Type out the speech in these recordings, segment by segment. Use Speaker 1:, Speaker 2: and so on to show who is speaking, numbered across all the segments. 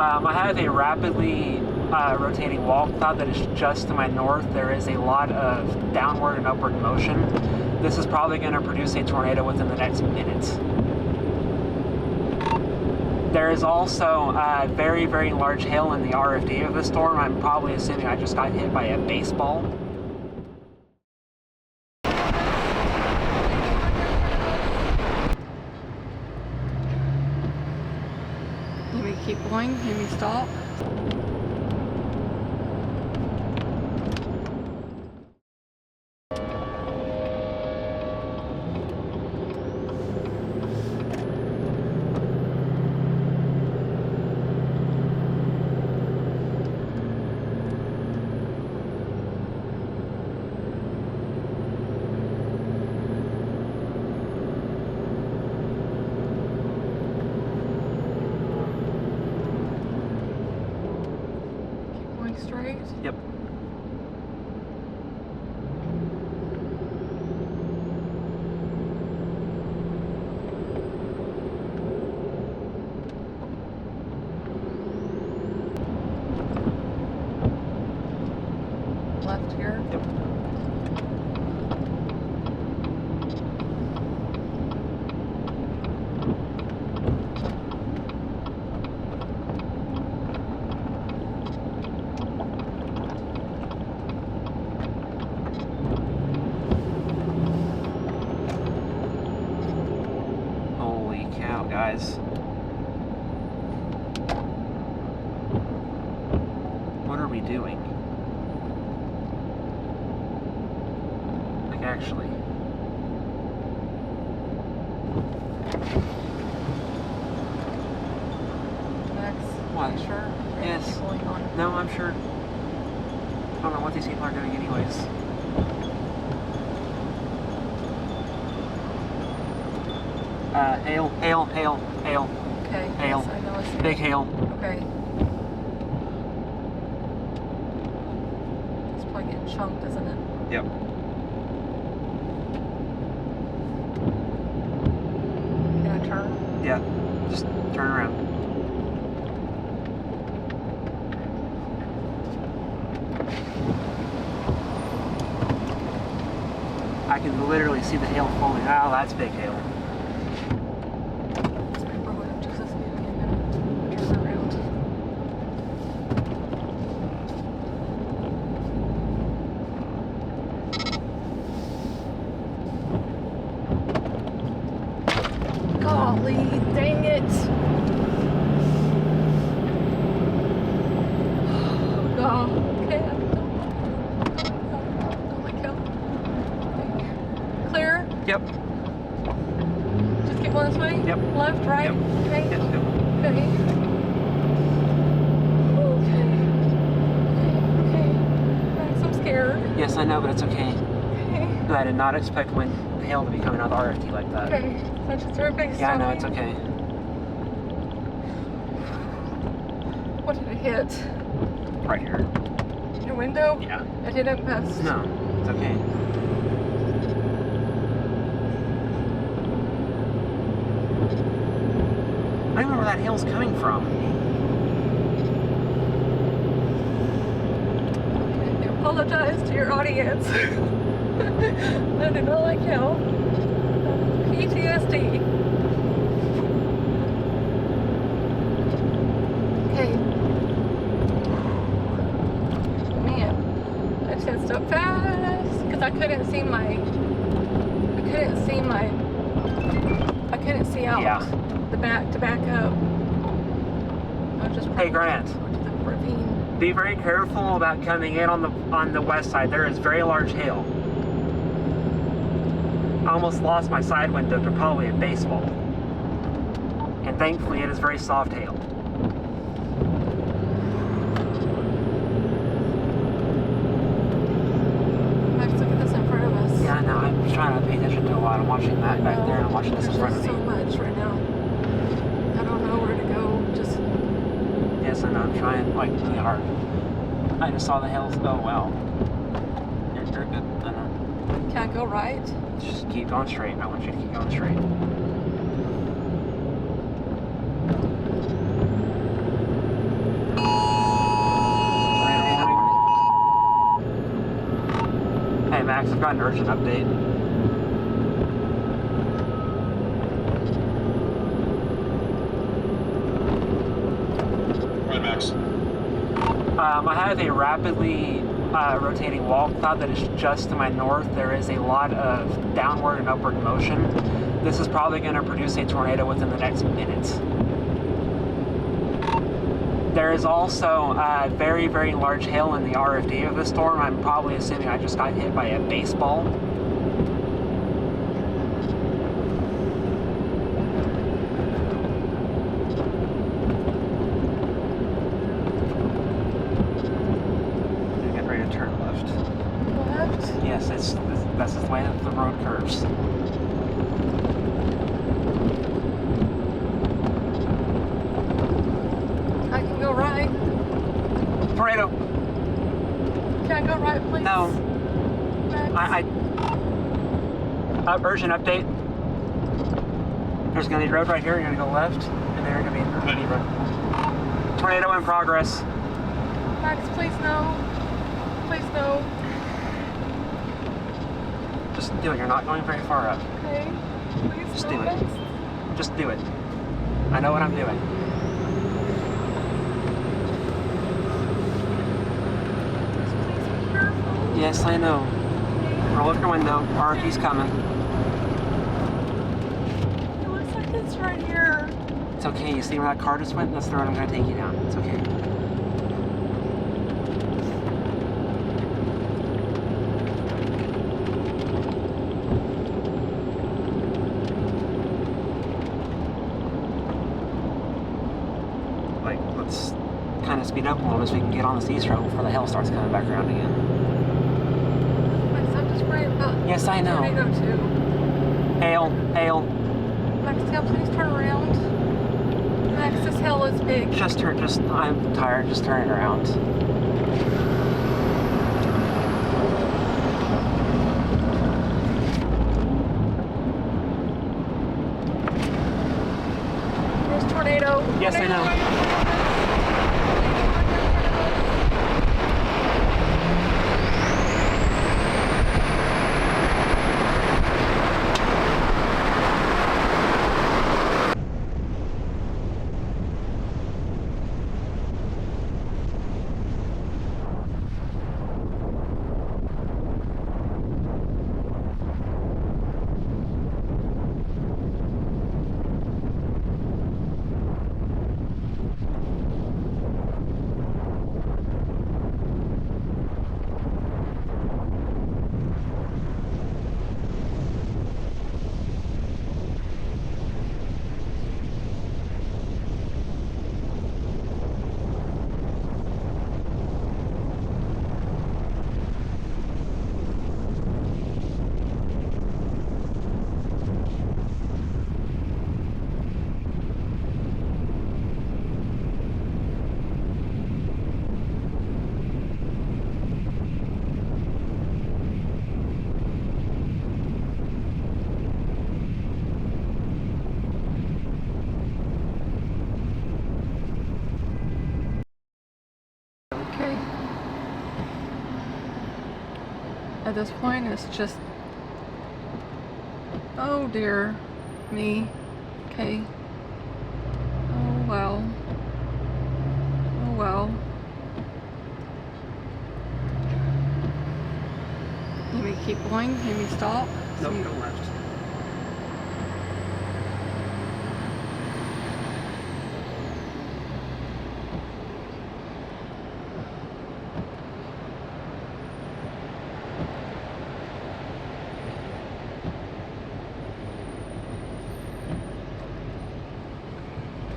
Speaker 1: I have a rapidly rotating wall cloud that is just to my north. There is a lot of downward and upward motion. This is probably going to produce a tornado within the next minute. There is also very, very large hail in the RFD of the storm. I'm probably assuming I just got hit by a baseball.
Speaker 2: You may keep going, you may stop. Straight?
Speaker 1: Yep.
Speaker 2: Left here?
Speaker 1: Yep. Guys, what are we doing? Like, actually,
Speaker 2: Max,
Speaker 1: what?
Speaker 2: you sure?
Speaker 1: Yes. No, I'm sure. I don't know what these people are doing anyways. Hail, hail, hail, hail.
Speaker 2: Okay.
Speaker 1: Hail.
Speaker 2: Yes, I know it's
Speaker 1: Big hail.
Speaker 2: Okay. It's probably getting chunked, isn't it?
Speaker 1: Yep.
Speaker 2: Can I turn?
Speaker 1: Yeah. Just turn around. I can literally see the hail falling. Oh, that's big hail.
Speaker 2: Golly, dang it! Oh god, okay. Oh my god. Clear?
Speaker 1: Yep.
Speaker 2: Just keep going this way?
Speaker 1: Yep.
Speaker 2: Left, right?
Speaker 1: Yep.
Speaker 2: Okay.
Speaker 1: Yep. Yep.
Speaker 2: Okay. Okay. Max, I'm scared.
Speaker 1: Yes, I know, but it's okay.
Speaker 2: Okay.
Speaker 1: I did not expect the hail to be coming out of the RFD like that.
Speaker 2: Okay. That's just everybody's
Speaker 1: Yeah, I know, it's okay.
Speaker 2: What did it hit?
Speaker 1: Right here.
Speaker 2: Your window?
Speaker 1: Yeah.
Speaker 2: It didn't bust.
Speaker 1: No, it's okay. I don't know where that hail's coming from.
Speaker 2: I apologize to your audience. I do not like hail. PTSD. Okay. Man, I tensed up fast because I couldn't see out.
Speaker 1: Yeah.
Speaker 2: The back to back up. I just
Speaker 1: Hey, Grant.
Speaker 2: went to the ravine.
Speaker 1: Be very careful about coming in on the west side. There is very large hail. I almost lost my side window to probably a baseball. And thankfully it is very soft hail.
Speaker 2: Max, look at this in front of us.
Speaker 1: Yeah, I know. I'm trying to pay attention to a lot. I'm watching that back there and I'm watching this in front of me.
Speaker 2: There's so much right now. I don't know where to go. Just
Speaker 1: Yes, I know. I'm trying like really hard. I just saw the hail. Oh, wow. You're good. I know.
Speaker 2: can I go right?
Speaker 1: Just keep going straight. I want you to keep going straight. Hey Max, I've got an urgent update.
Speaker 3: Right, Max.
Speaker 1: I have a rapidly rotating wall cloud that is just to my north. There is a lot of downward and upward motion. This is probably going to produce a tornado within the next minute. There is also very, very large hail in the RFD of the storm. I'm probably assuming I just got hit by a baseball. Get ready to turn left.
Speaker 2: Left?
Speaker 1: Yes, that's the way that the road curves.
Speaker 2: I can go right.
Speaker 1: Tornado!
Speaker 2: Can I go right, please?
Speaker 1: No.
Speaker 2: Max?
Speaker 1: Urgent update. There's going to be a road right here. You're going to go left, and then you're going to be in the road. Tornado in progress.
Speaker 2: Max, please no. Please no.
Speaker 1: Just do it. You're not going very far up.
Speaker 2: Okay. Please
Speaker 1: Just
Speaker 2: no,
Speaker 1: do it.
Speaker 2: Max.
Speaker 1: Just do it. I know what I'm doing.
Speaker 2: Please be careful.
Speaker 1: Yes, I know. Roll up your window. RFD's coming.
Speaker 2: It looks like it's right here.
Speaker 1: It's okay. You see where that car just went? That's the road I'm going to take you down. It's okay. Like, let's kind of speed up a little bit so we can get on this east road before the hail starts coming back around again.
Speaker 2: Max, I'm just worried about
Speaker 1: Yes, I know.
Speaker 2: tornado too.
Speaker 1: Hail, hail.
Speaker 2: Max, can I please turn around? Max, this hill is big.
Speaker 1: I'm tired. Just turn it around.
Speaker 2: There's tornado.
Speaker 1: Yes, I know.
Speaker 2: At this point, it's just, oh dear me. Okay. Oh well. Oh well. You may keep going. You may stop.
Speaker 1: Nope,
Speaker 2: See-
Speaker 1: go left.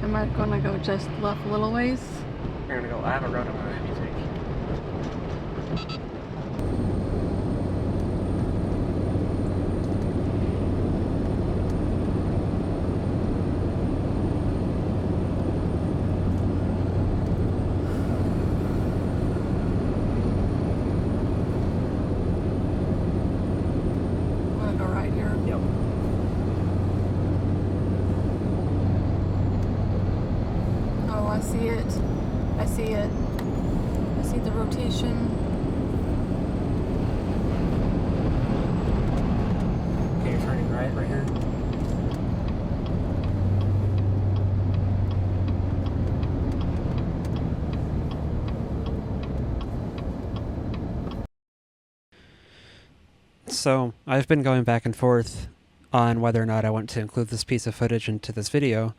Speaker 2: Am I gonna go just left a little ways?
Speaker 1: You're going to go. I have a road I'm going to have you take.
Speaker 2: I'm gonna go right here.
Speaker 1: Yep.
Speaker 2: Oh, I see it. I see it.
Speaker 3: So I've been going back and forth on whether or not I want to include this piece of footage into this video,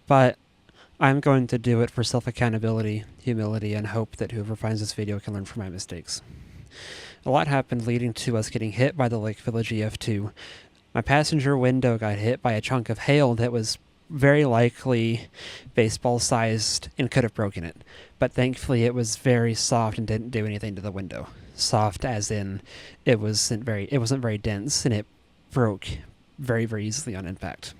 Speaker 3: but I'm going to do it for self-accountability, humility, and hope that whoever finds this video can learn from my mistakes. A lot happened leading to us getting hit by the Lake Village EF2. My passenger window got hit by a chunk of hail that was very likely baseball-sized and could have broken it, but thankfully it was very soft and didn't do anything to the window. Soft as in it wasn't very dense, and it broke very, very easily on impact.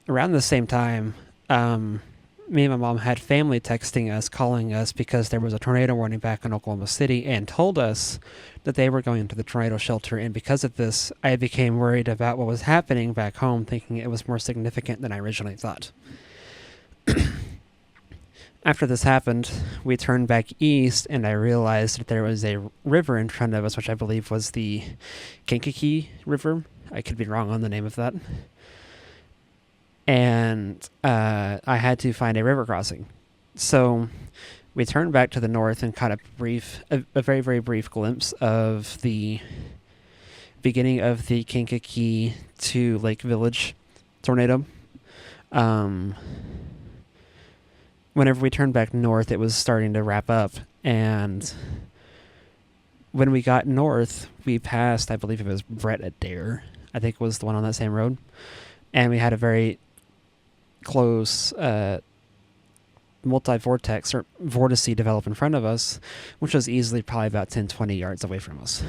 Speaker 3: Around the same time, me and my mom had family texting us, calling us because there was a tornado warning back in Oklahoma City, and told us that they were going to the tornado shelter. And because of this, I became worried about what was happening back home, thinking it was more significant than I originally thought. After this happened, we turned back east, and I realized that there was a river in front of us, which I believe was the Kankakee River. I could be wrong on the name of that. And I had to find a river crossing. So we turned back to the north and caught a very, very brief glimpse of the beginning of the Kankakee to Lake Village tornado. Whenever we turned back north, it was starting to wrap up, and when we got north, we passed, I believe it was Brett Adair, I think it was the one on that same road, and we had a very close multi-vortex or vortice develop in front of us, which was easily probably about 10-20 yards away from us.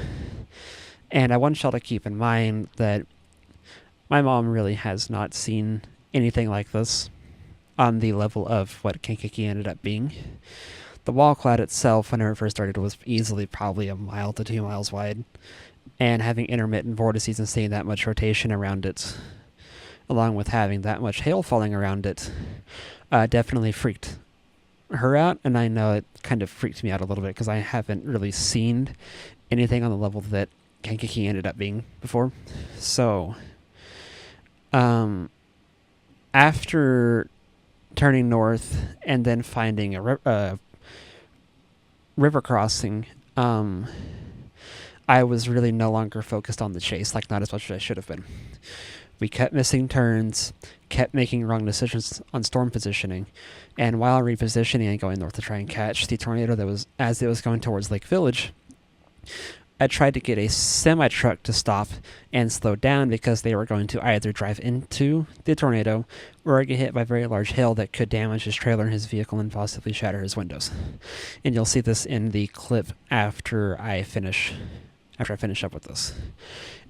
Speaker 3: And I want y'all to keep in mind that my mom really has not seen anything like this on the level of what Kankakee ended up being. The wall cloud itself, whenever it first started, was easily probably 1 mile to 2 miles wide, and having intermittent vortices and seeing that much rotation around it, along with having that much hail falling around it, definitely freaked her out, and I know it kind of freaked me out a little bit because I haven't really seen anything on the level that Kankakee ended up being before. So, after turning north and then finding a river crossing, I was really no longer focused on the chase, like not as much as I should have been. We kept missing turns, kept making wrong decisions on storm positioning, and while repositioning and going north to try and catch the tornado that was as it was going towards Lake Village, I tried to get a semi-truck to stop and slow down because they were going to either drive into the tornado or get hit by very large hail that could damage his trailer and his vehicle and possibly shatter his windows. And you'll see this in the clip after I finish up with this.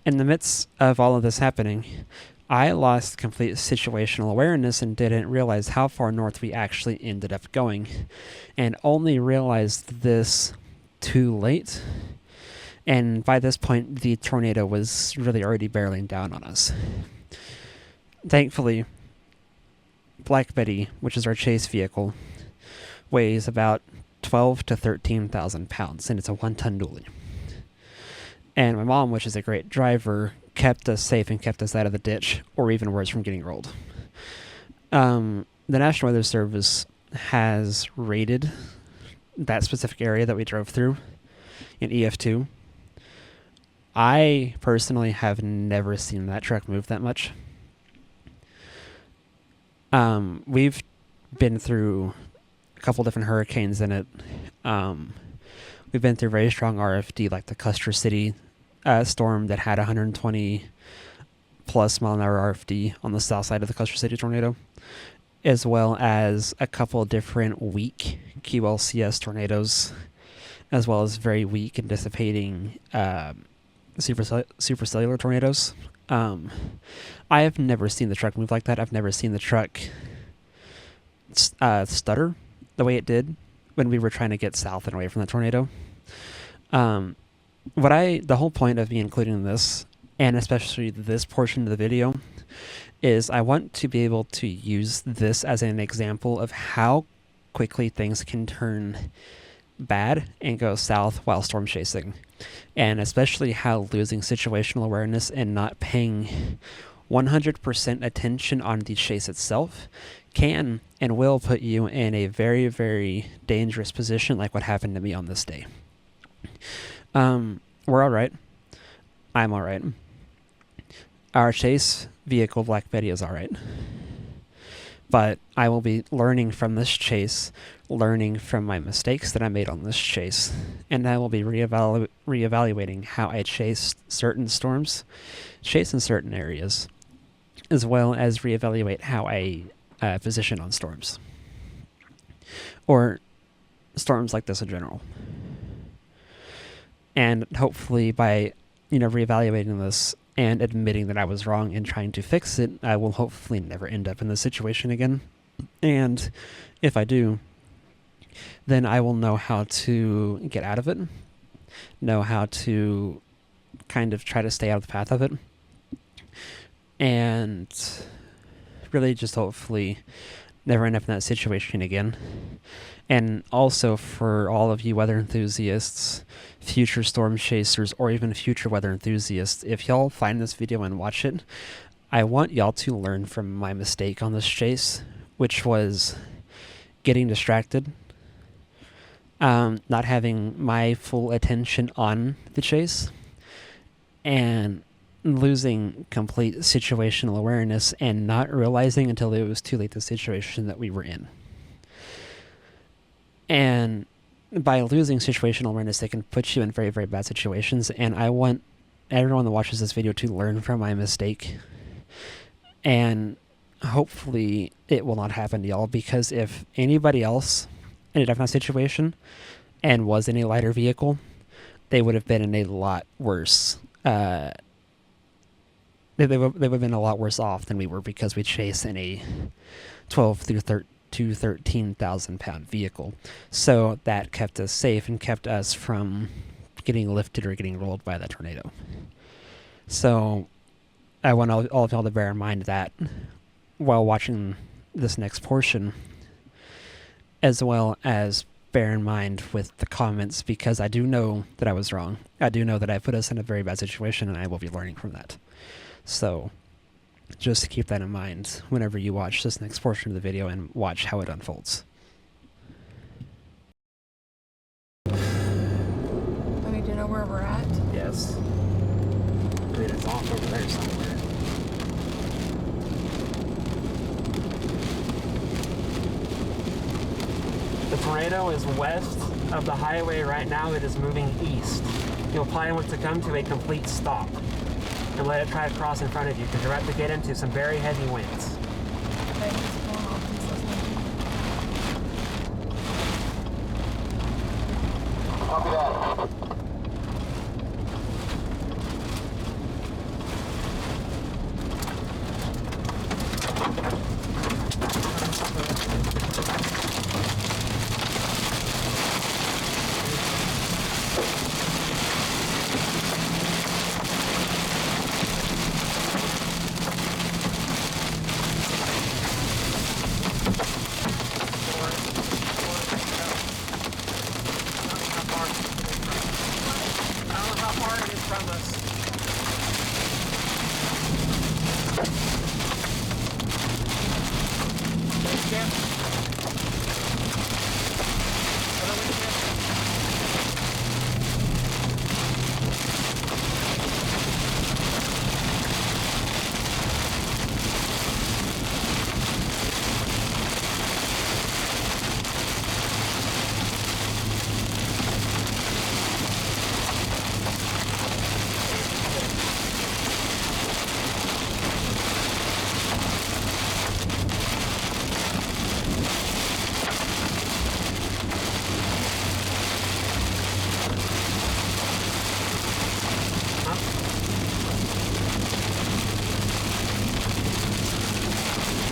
Speaker 3: In the midst of all of this happening, I lost complete situational awareness and didn't realize how far north we actually ended up going, and only realized this too late. And by this point, the tornado was really already barreling down on us. Thankfully, Black Betty, which is our chase vehicle, weighs about 12 to 13,000 pounds, and it's a 1-ton dually. And my mom, which is a great driver, kept us safe and kept us out of the ditch, or even worse, from getting rolled. The National Weather Service has rated that specific area that we drove through in EF2. I personally have never seen that truck move that much. We've been through a couple different hurricanes in it. We've been through very strong RFD, like the Custer City storm that had 120 plus mile an hour RFD on the south side of the Custer City tornado, as well as a couple different weak QLCS tornadoes, as well as very weak and dissipating supercellular tornadoes. I have never seen the truck move like that. I've never seen the truck stutter the way it did when we were trying to get south and away from the tornado. The whole point of me including this, and especially this portion of the video, is I want to be able to use this as an example of how quickly things can turn bad and go south while storm chasing, and especially how losing situational awareness and not paying 100% attention on the chase itself can and will put you in a very, very dangerous position, like what happened to me on this day. We're all right. I'm alright. Our chase vehicle, Black Betty, is alright. But I will be learning from this chase, learning from my mistakes that I made on this chase, and I will be reevaluating how I chase certain storms, chase in certain areas, as well as reevaluate how I position on storms. Or storms like this in general. And hopefully by, reevaluating this and admitting that I was wrong and trying to fix it, I will hopefully never end up in this situation again. And if I do, then I will know how to get out of it, know how to kind of try to stay out of the path of it, and really just hopefully never end up in that situation again. And also for all of you weather enthusiasts, future storm chasers, or even future weather enthusiasts, if y'all find this video and watch it, I want y'all to learn from my mistake on this chase, which was getting distracted, not having my full attention on the chase, and losing complete situational awareness and not realizing until it was too late the situation that we were in. And by losing situational awareness, it can put you in very, very bad situations. And I want everyone that watches this video to learn from my mistake. And hopefully it will not happen to y'all, because if anybody else ended up in that situation and was in a lighter vehicle, they would have been in a lot worse. They would have been a lot worse off than we were, because we chased in a 12 through 13,000 pound vehicle. So that kept us safe and kept us from getting lifted or getting rolled by that tornado. So I want all of y'all to bear in mind that while watching this next portion, as well as bear in mind with the comments, because I do know that I was wrong. I do know that I put us in a very bad situation, and I will be learning from that. So just keep that in mind whenever you watch this next portion of the video and watch how it unfolds.
Speaker 2: I need to know where we're at.
Speaker 3: Yes. I mean, it's off over there somewhere. The tornado is west of the highway right now. It is moving east. You'll probably want to come to a complete stop and let it try to cross in front of you, because you're about to get into some very heavy winds.
Speaker 2: Okay, he's going off. He's listening.
Speaker 4: Copy that.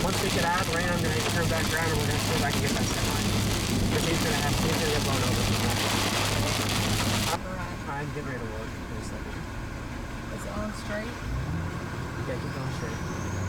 Speaker 1: Once we get out of the rain, I'm going to turn back around and we're going to see if I can get that semi. Because he's going to get blown over. I'm getting ready to load in a second.
Speaker 2: Is it on straight?
Speaker 1: Yeah, keep going straight.